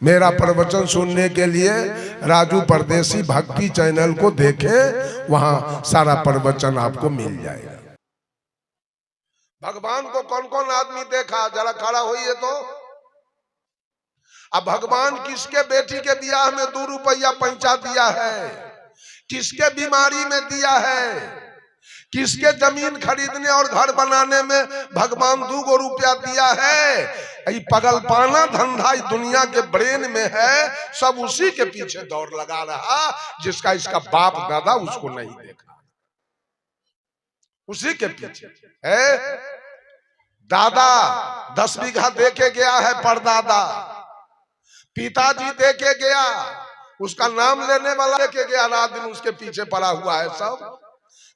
मेरा प्रवचन सुनने के लिए राजू परदेसी भक्ति चैनल को देखे, वहां सारा प्रवचन आपको मिल जाएगा। भगवान को कौन कौन आदमी देखा, जरा खड़ा होइए तो। अब भगवान किसके बेटी के ब्याह में 2 रुपया पैंचा दिया है, किसके बीमारी में दिया है, किसके जमीन खरीदने और घर बनाने में भगवान 2 रुपया दिया है। ये पगलपाना धंधा इस दुनिया के ब्रेन में है, सब उसी के पीछे दौड़ लगा रहा जिसका इसका बाप दादा उसको नहीं देखा, उसी के पीछे है। दादा 10 बीघा देके गया है, परदादा पिताजी देके गया, उसका नाम लेने वाला लेके गया, रात दिन उसके पीछे पड़ा हुआ है सब।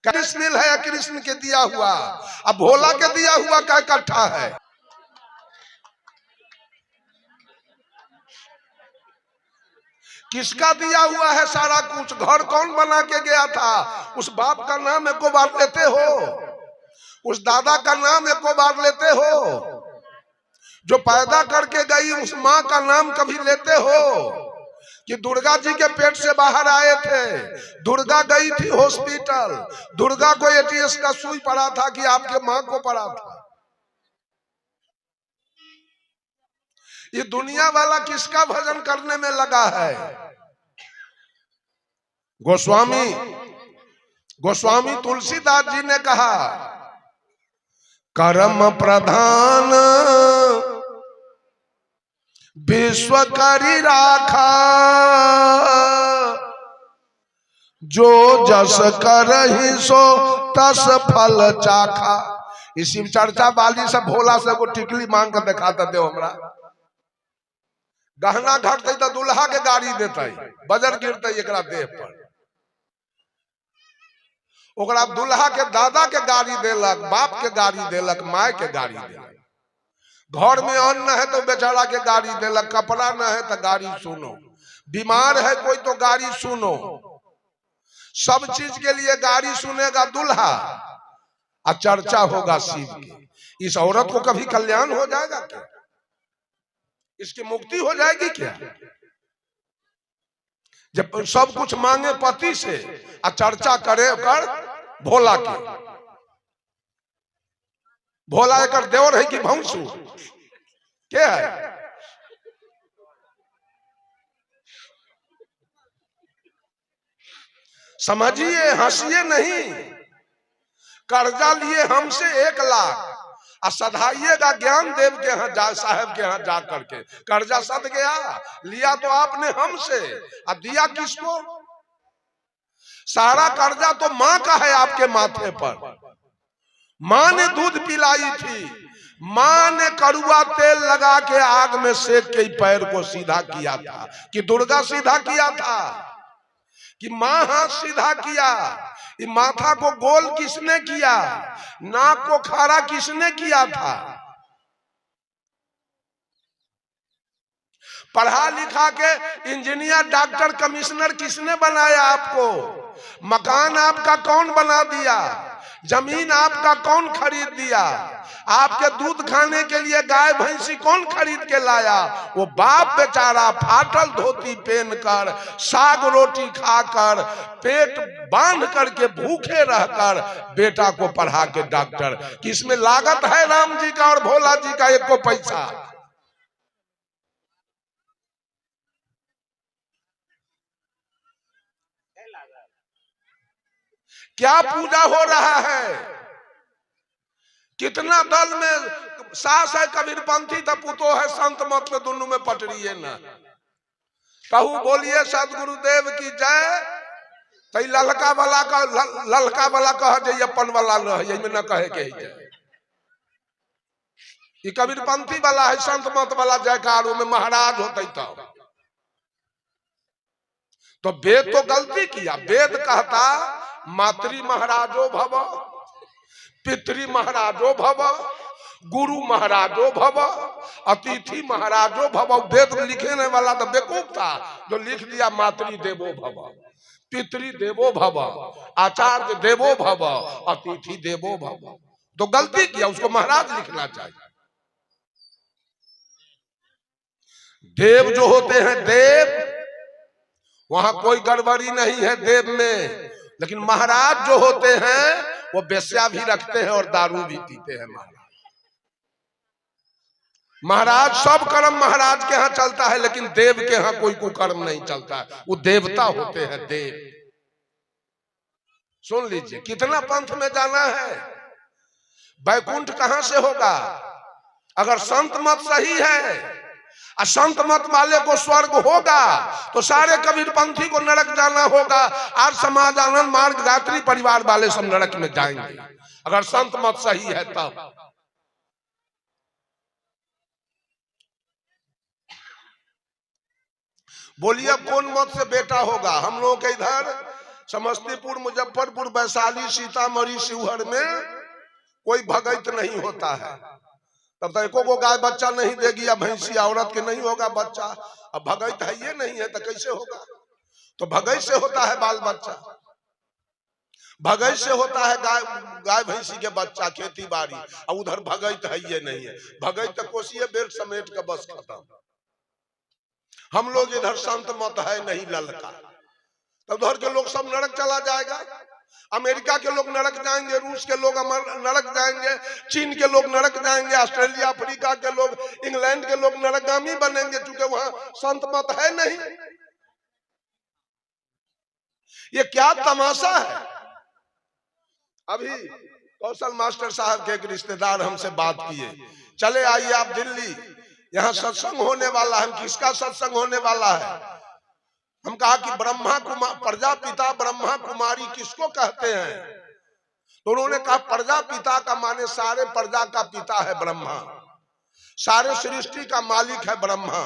कृष्ण है, कृष्ण के दिया हुआ, अब भोला के दिया हुआ क्या इकट्ठा है। किसका दिया हुआ है सारा कुछ। घर कौन बना के गया था, उस बाप का नाम एको बार लेते हो, उस दादा का नाम एको बार लेते हो, जो पैदा करके गई उस माँ का नाम कभी लेते हो कि दुर्गा जी के पेट से बाहर आए थे, दुर्गा गई थी हॉस्पिटल, दुर्गा को एटीएस का सुई पड़ा था कि आपके माँ को पड़ा था। ये दुनिया वाला किसका भजन करने में लगा है। गोस्वामी तुलसीदास जी ने कहा, कर्म प्रधान विश्व करी राखा, जो जस करहि सो तस फल चाखा। इसी चर्चा वाली से भोला से को टिकली मांग कर दिखाता दे हमरा, गहना घटते तो दुल्हा के गाड़ी देते, बजर गिरते एकरा देह पर, ओकरा दुल्हा के दादा के गाड़ी देलक, बाप के गाड़ी देलक, माय के गाड़ी देलक। घर में अन्न है तो बेचारा के गाड़ी देलक, कपड़ा न है तो गाड़ी सुनो, बीमार है कोई तो गाड़ी सुनो, सब चीज के लिए गाड़ी सुनेगा दुल्हा और चर्चा होगा शिव की। इस औरत को कभी कल्याण हो जाएगा क्या, इसकी मुक्ति हो जाएगी क्या। जब सब कुछ मांगे पति से और चर्चा करे कर भोला की, भोला एक देवर है कि भंसु क्या है। समझिए, हंसिए नहीं। कर्जा लिए हमसे 1 लाख और सधाइएगा ज्ञान देव के यहाँ साहब के यहाँ जा करके, कर्जा सद गया, लिया तो आपने हमसे और दिया किसको। सारा कर्जा तो माँ का है आपके माथे पर। माँ ने दूध पिलाई थी, माँ ने कड़ुआ तेल लगा के आग में सेक के पैर को सीधा किया था कि दुर्गा सीधा किया था कि माँ हाथ सीधा किया। ये माथा को गोल किसने किया, नाक को खारा किसने किया था। पढ़ा लिखा के इंजीनियर डॉक्टर कमिश्नर किसने बनाया आपको। मकान आपका कौन बना दिया, जमीन आपका कौन खरीद दिया, आपके दूध खाने के लिए गाय भैंसी कौन खरीद के लाया। वो बाप बेचारा फाटल धोती पहन कर, साग रोटी खाकर, पेट बांध करके भूखे रहकर बेटा को पढ़ा के डॉक्टर। किसमें लागत है राम जी का और भोला जी का 1 पैसा। क्या पूजा हो रहा है, कितना दल में सास है कबीरपंथी तो पुतो है संत मत में, दोनों में पटरी है ना। कहू बोलिए सदगुरुदेव की जय। तो ललका वाला कह जाइए, अपन वाला रह में न कहे के जय। ये कबीरपंथी वाला है, संत मत वाला जयकार में महाराज होते तो वेद तो गलती किया। वेद कहता मातृ महाराजो भव, पितृ महाराजो भव, गुरु महाराजो भव, अतिथि महाराजो भव। वेद लिखने वाला तो बेवकूफ था जो लिख दिया मातृ देवो भव, पितृ देवो भव, आचार्य देवो भव, अतिथि देवो भव। तो गलती किया, उसको महाराज लिखना चाहिए। देव जो होते हैं देव, वहां कोई गड़बड़ी नहीं है देव में। लेकिन महाराज जो होते हैं वो बेश्या भी रखते हैं और दारू भी पीते हैं। महाराज सब कर्म महाराज के यहाँ चलता है, लेकिन देव के यहाँ कोई कुकर्म नहीं चलता है। वो देवता होते हैं देव। सुन लीजिए, कितना पंथ में जाना है, बैकुंठ कहां से होगा अगर संत मत सही है। और संत मत वाले को स्वर्ग होगा तो सारे कबीर पंथी को नरक जाना होगा। और समाज आनंद मार्ग गायत्री परिवार वाले सब नरक में जाएंगे अगर संत मत सही है तब। बोलिए अब कौन मत से बेटा होगा। हम लोगों के इधर समस्तीपुर, मुजफ्फरपुर, वैशाली, सीतामढ़ी, शिवहर में कोई भगत नहीं होता है। तब तक एको को गाय बच्चा नहीं देगी या भैंसी औरत के नहीं होगा बच्चा। अब भगत है ये नहीं है तो कैसे होगा। तो भगत से होता है बाल बच्चा, भगत से होता है गाय भैंसी के बच्चा, खेती बाड़ी। और उधर भगत है ये नहीं है। भगत तो कोसिए बेर समेट के बस खत्म। हम लोग इधर संत मत है नहीं ललका, तब उधर के लोग सब नरक चला जाएगा। अमेरिका के लोग नरक जाएंगे, रूस के लोग नरक जाएंगे, चीन के लोग नरक जाएंगे, ऑस्ट्रेलिया अफ्रीका के लोग, इंग्लैंड के लोग नरकगामी बनेंगे, क्योंकि वहां संत मत है नहीं। ये क्या तमाशा है। अभी कौशल मास्टर साहब के एक रिश्तेदार हमसे बात किए, चले आइए आप दिल्ली, यहाँ सत्संग होने वाला है। किसका सत्संग होने वाला है। हम कहा कि ब्रह्मा कुमार, प्रजापिता ब्रह्मा कुमारी किसको कहते हैं। तो उन्होंने कहा प्रजापिता का माने सारे प्रजा का पिता है ब्रह्मा, सारे सृष्टि का मालिक है ब्रह्मा,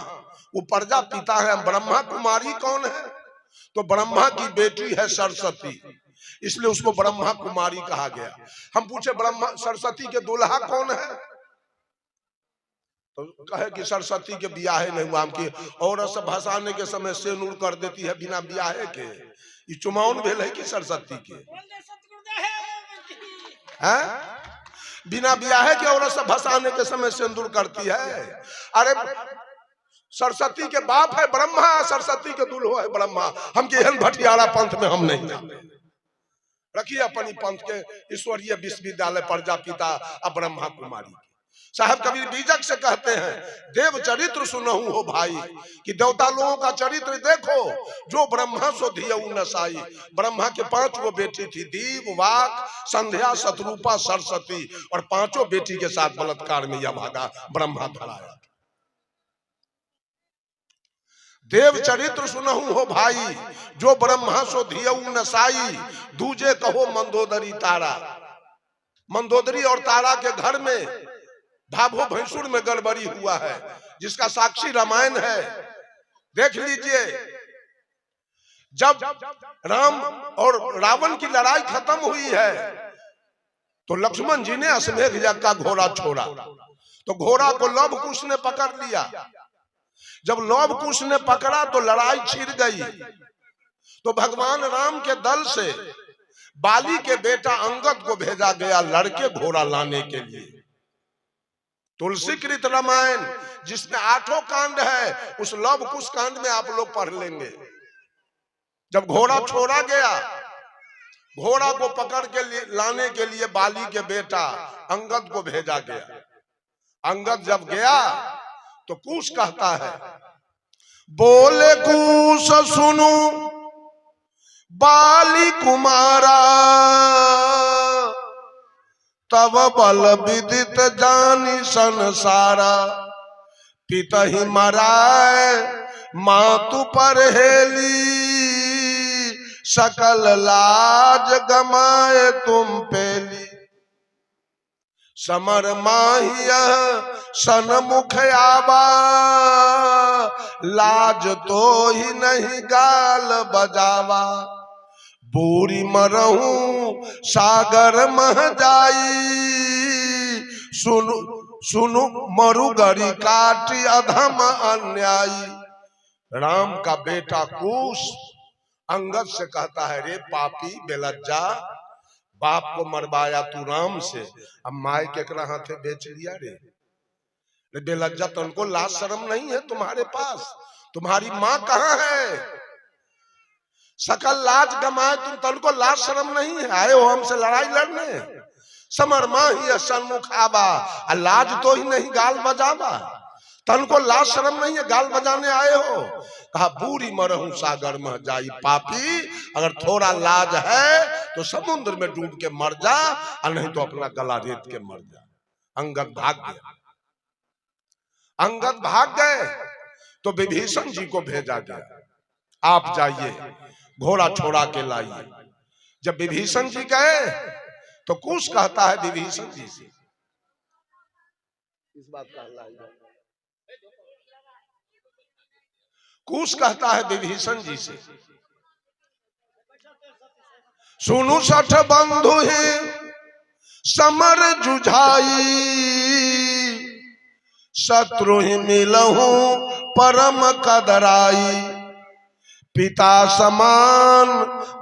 वो प्रजापिता है। ब्रह्मा कुमारी कौन है। तो ब्रह्मा की बेटी है सरस्वती, इसलिए उसको ब्रह्मा कुमारी कहा गया। हम पूछे ब्रह्मा सरस्वती के दूल्हा कौन है, तो कहे कि सरस्वती के ब्याहे नहीं हुआ। की औरत से भसाने के समय सेनूर कर देती है बिना ब्याहे के। ये चुमाउन भेल है कि सरस्वती के है, बिना ब्याहे के औरत से भसाने के समय सिंदूर करती है। अरे सरस्वती के बाप है ब्रह्मा, सरस्वती के दूल्हो है ब्रह्मा। हम के हन भटियारा पंथ में हम नहीं जाते। रखिए अपनी पंथ के ईश्वरीय विश्वविद्यालय प्रजापिता और ब्रह्मा कुमारी। साहब कबीर बीजक से कहते हैं, देव चरित्र सुनहु हो भाई, कि देवता लोगों का चरित्र देखो। जो ब्रह्मा सो धियऊ नसाई, ब्रह्मा के 5 गो बेटी थी, दीव, वाक, संध्या, शत्रुपा, सरस्वती। और 5 बेटी के साथ बलात्कार में यह भागा ब्रह्मा धराया। देव चरित्र सुनहु हो भाई, जो ब्रह्मा सो धियऊ नसाई। दूजे कहो मंदोदरी तारा, मंदोदरी और तारा के घर में भाभो भैंसुर में गड़बड़ी हुआ है, जिसका साक्षी रामायण है। देख लीजिए, जब राम और रावण की लड़ाई खत्म हुई है तो लक्ष्मण जी ने अश्वमेध यज्ञ का घोड़ा छोड़ा, तो घोड़ा को लव कुश ने पकड़ लिया। जब लव कुश ने पकड़ा तो लड़ाई छिड़ गई। तो भगवान राम के दल से बाली के बेटा अंगद को भेजा गया लड़के घोड़ा लाने के लिए। तुलसी कृत रामायण जिसमें 8 कांड है, उस लव कुश कांड में आप लोग पढ़ लेंगे। जब घोड़ा छोड़ा गया, घोड़ा को पकड़ के लाने के लिए बाली के बेटा अंगद को भेजा गया। अंगद जब गया तो कुश कहता है, बोले कुश सुनु बाली कुमारा, तब बल विदित जानी संसारा। पितहि मराए मातु पर हेली, सकल लाज गमाए तुम पेली। समर माहिया सनमुख आबा, लाज तो ही नहीं गाल बजावा। बूरी मरहूं सागर मह जाई, सुनु सुनु मरुगरी काटी अधम अन्यायी। राम का बेटा कुश अंगद से कहता है, रे पापी बेलज्जा, बाप को मरवाया तू राम से, अब माय केकरा हाथे बेच लिया रे। बेलज्जा, तुमको लाज शर्म नहीं है तुम्हारे पास? तुम्हारी माँ कहाँ है? सकल लाज गमाए तुम, तुमको लाज शर्म नहीं है? आए हो हमसे लड़ाई लड़ने? समर माँ ही सन्मुख आवा, लाज तो ही नहीं गाल बजावा। तनको लाज शर्म नहीं है, गाल बजाने आए हो? कहा बूढ़ी मरहूं सागर में जाई पापी, अगर थोड़ा लाज है तो समुद्र में डूब के मर जा, और नहीं तो अपना गला रेत के मर जा। अंगद भाग गया। अंगद भाग गए तो विभीषण जी को भेजा गया, आप जाइए घोड़ा छोड़ा के लाइए। जब विभीषण जी गए तो कुछ कहता है विभीषण जी से, इस बात का कुछ कहता है विभीषण जी से, सुनु सठ बंधु ही समर जुझाई, शत्रु ही मिलहु परम कदराई, पिता समान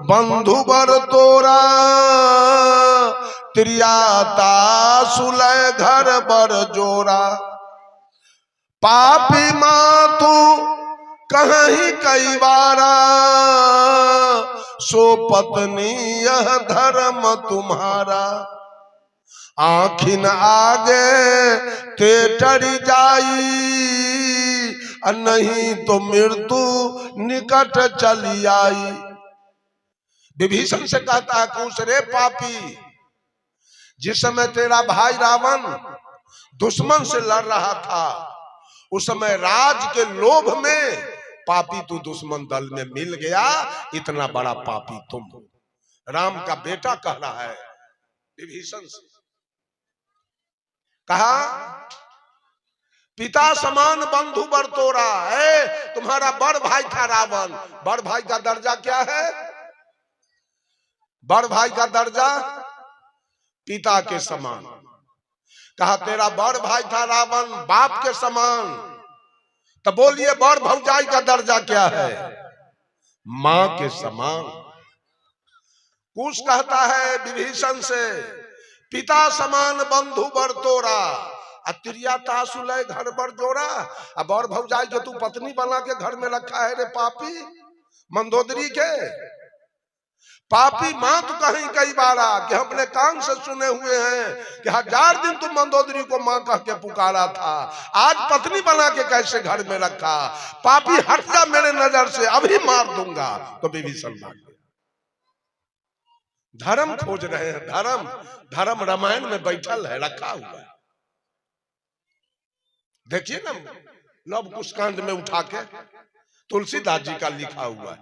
बंधु बर तोरा, त्रियाता सुलय घर बर जोरा, पापी मातु कहीं कई बारा, सो पत्नी यह धर्म तुम्हारा, आखिन आगे ते टरी जाई, नहीं तो मृत्यु निकट चली आई। विभीषण से कहता है कुछ, रे पापी, जिस समय तेरा भाई रावण दुश्मन से लड़ रहा था, उस समय राज के लोभ में पापी तू दुश्मन दल में मिल गया, इतना बड़ा पापी तुम। राम का बेटा कह रहा है विभीषण से, कहा पिता समान बंधु बर तोरा है, तुम्हारा बड़ भाई था रावण। बड़ भाई का दर्जा क्या है? बड़ भाई का दर्जा पिता के समान। कहा तेरा बड़ भाई था रावण बाप के समान, तो बोलिए बड़ भौजाई का दर्जा क्या है? मां के समान। कुछ कहता है विभीषण से, पिता समान बंधु बर तोरा, अत्रियाता सुलय घर बर जोरा। अब और भौजाई जो तू पत्नी बना के घर में रखा है रे पापी, मंदोदरी के पापी मां तो कहीं कई बारा, कि हम अपने कान से सुने हुए हैं कि 1000 दिन तुम मंदोदरी को मां कह के पुकारा था, आज पत्नी बना के कैसे घर में रखा? पापी हट जा मेरे नजर से, अभी मार दूंगा। तो विभीषण भाग गया। धर्म खोज रहे हैं, धर्म धर्म रामायण में बैठल है, रखा हुआ है। देखिए ना लव कुश कांड में उठा के तुलसीदास जी का लिखा हुआ है।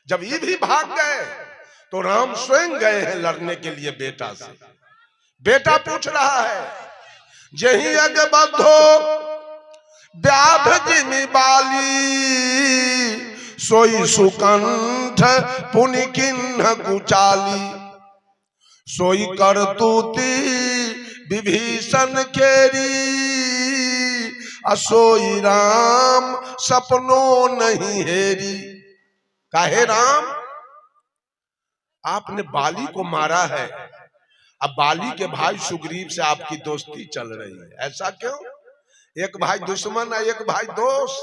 जब ये भी भाग गए तो राम स्वयं गए हैं लड़ने के लिए बेटा से। बेटा पूछ रहा है, जही अगबद्धो व्याध जिमि बाली, सोई सुकंठ पुनि किन्ह कुचाली, सोई करतूती विभीषण केरी, असोई राम सपनों नहीं हेरी। काहे राम, आपने बाली को मारा है, अब बाली के भाई सुग्रीव से आपकी दोस्ती चल रही है, ऐसा क्यों? एक भाई दुश्मन है, एक भाई दोस्त,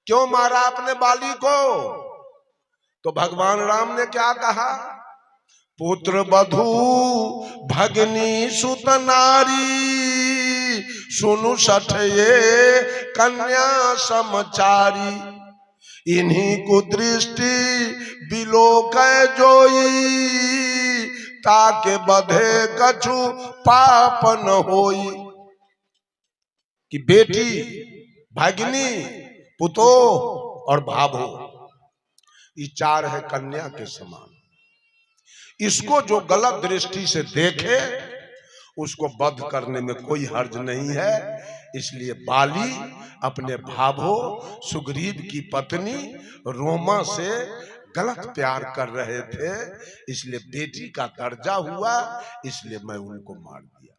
क्यों मारा आपने बाली को? तो भगवान राम ने क्या कहा, पुत्र बधू भगनी सुत नारी, सुनु सठ ये कन्या समचारी, इन्हीं को दृष्टि बिलोक जोई, ताके बधे कछु पाप न होई। कि बेटी, भगनी, पुतो और भाभो, ये 4 है कन्या के समान। इसको जो गलत दृष्टि से देखे उसको वध करने में कोई हर्ज नहीं है। इसलिए बाली अपने भाभो सुग्रीव की पत्नी रोमा से गलत प्यार कर रहे थे, इसलिए बेटी का दर्जा हुआ, इसलिए मैं उनको मार दिया।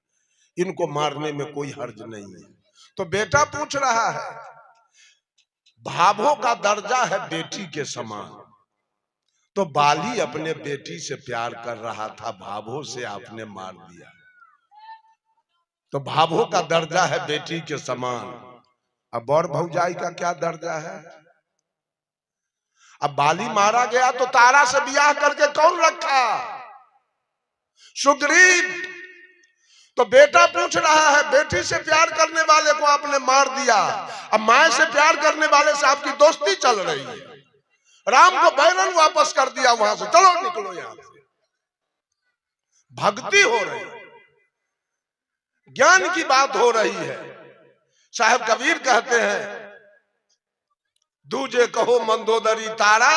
इनको मारने में कोई हर्ज नहीं है। तो बेटा पूछ रहा है, भाभो का दर्जा है बेटी के समान, तो बाली अपने बेटी से प्यार कर रहा था, भाभो से आपने मार दिया। तो भाभो का दर्जा है बेटी के समान, अब बड़ भौजाई का क्या दर्जा है। अब बाली मारा गया तो तारा से ब्याह करके कौन रखा? सुग्रीव। तो बेटा पूछ रहा है बेटी से प्यार करने वाले को आपने मार दिया, अब माँ से प्यार करने वाले से आपकी दोस्ती चल रही है। राम को बैरन वापस कर दिया वहां से, चलो निकलो यहां से। भक्ति हो रही, ज्ञान की बात हो रही है। साहब कबीर कहते हैं दूजे कहो मंदोदरी तारा,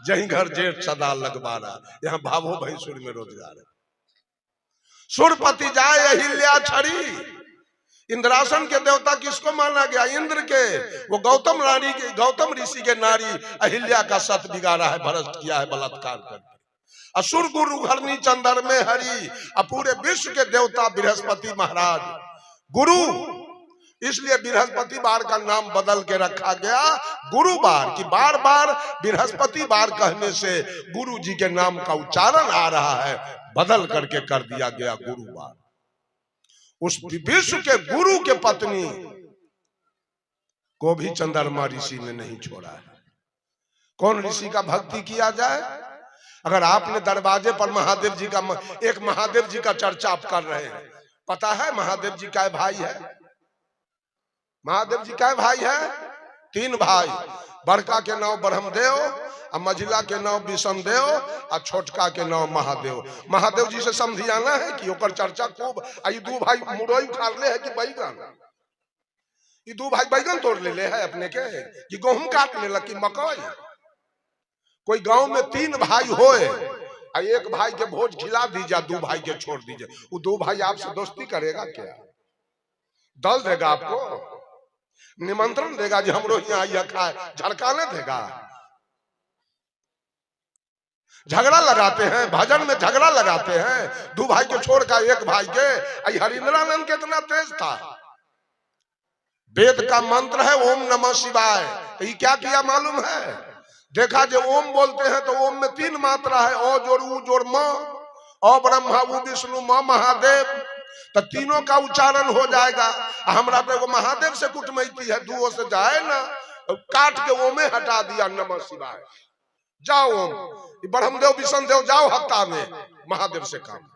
जहीं घर जेठ सदा लगवारा। यहाँ भावो भाई सुर में रोजगार है। सुरपति जाए अहिल्या छड़ी, इंद्रासन के देवता किसको माना गया? इंद्र के। वो गौतम रानी के, गौतम ऋषि के नारी अहिल्या का सत बिगाड़ा है, भ्रष्ट किया है बलात्कार करके। असुर गुरु घरनी चंद्र में हरि, पूरे विश्व के देवता बृहस्पति महाराज गुरु, इसलिए बृहस्पति बार का नाम बदल के रखा गया गुरुवार की। बार बार बृहस्पति बार कहने से गुरु जी के नाम का उच्चारण आ रहा है, बदल करके कर दिया गया गुरुवार। उस विश्व के गुरु के पत्नी को भी चंद्रमा ऋषि ने नहीं छोड़ा है। कौन ऋषि का भक्ति किया जाए? अगर आपने दरवाजे पर महादेव जी का, एक महादेव जी का चर्चा आप कर रहे हैं, पता है महादेव जी का भाई है? महादेव जी का भाई है? 3 भाई, बड़का के नाम ब्रह्मदेव, और मझिला के नाम विष्णुदेव, और छोटका के नाम महादेव। महादेव जी से समझियाना है कि ओकर चर्चा खूब। आई 2 भाई मुरई उखाड़ ले है कि बैगन, ये 2 भाई बैगन तोड़ ले है अपने के, कि गेहूं काट ले कि मकई। कोई गांव में 3 भाई होए, एक भाई के भोज खिला दीजिए, 2 भाई के छोड़ दीजिए, वो 2 भाई आपसे दोस्ती करेगा क्या? दल देगा आपको, निमंत्रण देगा जी हमरो यहाँ आइए खाए, झड़काने देगा? झगड़ा लगाते हैं, भजन में झगड़ा लगाते हैं। 2 भाई के छोड़ कर 1 भाई के। हरिंद्रानंद कितना तेज था, वेद का मंत्र है ओम नमः शिवाय, तो ये क्या किया मालूम है? देखा जो ओम बोलते हैं तो ओम में 3 मात्रा है, ओ जोड़ ऊ जोड़ म, ओ ब्रह्मा ऊ विष्णु म महादेव, तो तीनों का उच्चारण हो जाएगा। हमरा तो एगो महादेव से कुटमैती है, 2 से जाए ना, काट के ओमे हटा दिया नमः शिवाय, जाओ ओम, ब्रह्मदेव विष्णुदेव जाओ हफ्ता में, महादेव से काम।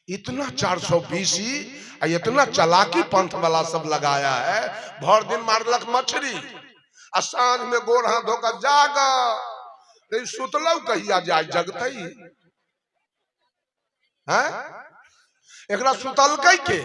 इतना 420 इतना चलाकी पंथ वाला सब लगाया है। भर दिन मारलक मछली, आ सांझ में गोड़ हाथ धोकर जागा, सुतलौ कहिया जाए जगते है? एकरा सुतलकै के?